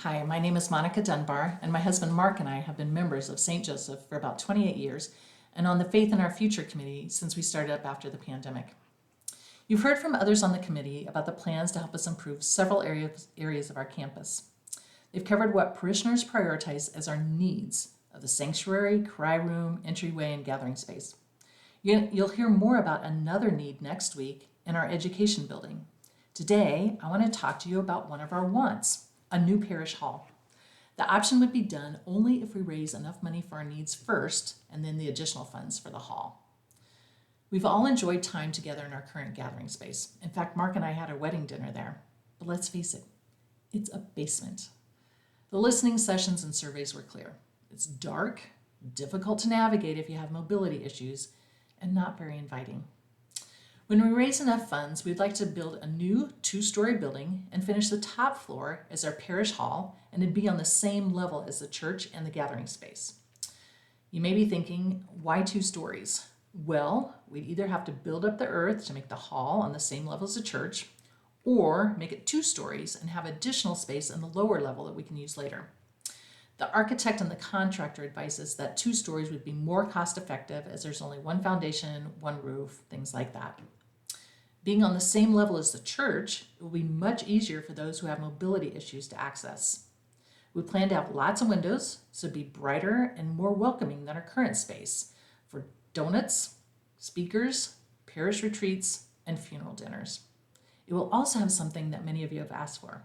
Hi, my name is Monica Dunbar, and my husband Mark and I have been members of St. Joseph for about 28 years and on the Faith in Our Future committee since we started up after the pandemic. You've heard from others on the committee about the plans to help us improve several areas of our campus. They've covered what parishioners prioritize as our needs of the sanctuary, cry room, entryway, and gathering space. You'll hear more about another need next week in our education building. Today, I want to talk to you about one of our wants, a new parish hall. The option would be done only if we raise enough money for our needs first and then the additional funds for the hall. We've all enjoyed time together in our current gathering space. In fact, Mark and I had a wedding dinner there. But let's face it, it's a basement. The listening sessions and surveys were clear. It's dark, difficult to navigate if you have mobility issues, and not very inviting. When we raise enough funds, we'd like to build a new 2-story building and finish the top floor as our parish hall, and it'd be on the same level as the church and the gathering space. You may be thinking, why 2 stories? Well, we'd either have to build up the earth to make the hall on the same level as the church, or make it 2 stories and have additional space in the lower level that we can use later. The architect and the contractor advises that 2 stories would be more cost effective as there's only one foundation, one roof, things like that. Being on the same level as the church, it will be much easier for those who have mobility issues to access. We plan to have lots of windows, so be brighter and more welcoming than our current space for donuts, speakers, parish retreats, and funeral dinners. It will also have something that many of you have asked for,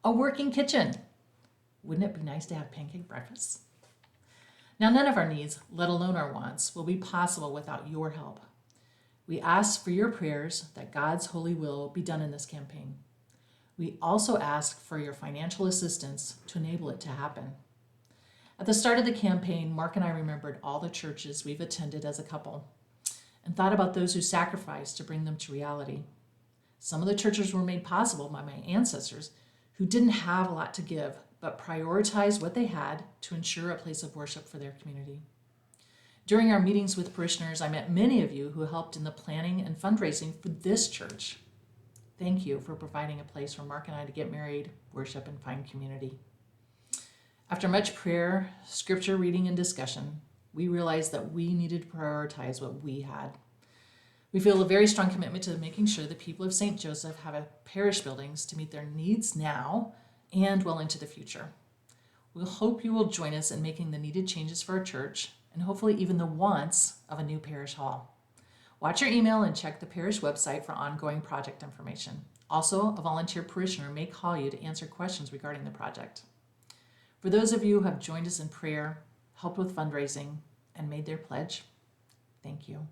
a working kitchen. Wouldn't it be nice to have pancake breakfasts? Now, none of our needs, let alone our wants, will be possible without your help. We ask for your prayers that God's holy will be done in this campaign. We also ask for your financial assistance to enable it to happen. At the start of the campaign, Mark and I remembered all the churches we've attended as a couple and thought about those who sacrificed to bring them to reality. Some of the churches were made possible by my ancestors who didn't have a lot to give, but prioritized what they had to ensure a place of worship for their community. During our meetings with parishioners, I met many of you who helped in the planning and fundraising for this church. Thank you for providing a place for Mark and I to get married, worship, and find community. After much prayer, scripture reading, and discussion, we realized that we needed to prioritize what we had. We feel a very strong commitment to making sure the people of St. Joseph have parish buildings to meet their needs now and well into the future. We hope you will join us in making the needed changes for our church and hopefully even the wants of a new parish hall. Watch your email and check the parish website for ongoing project information. Also, a volunteer parishioner may call you to answer questions regarding the project. For those of you who have joined us in prayer, helped with fundraising, and made their pledge, thank you.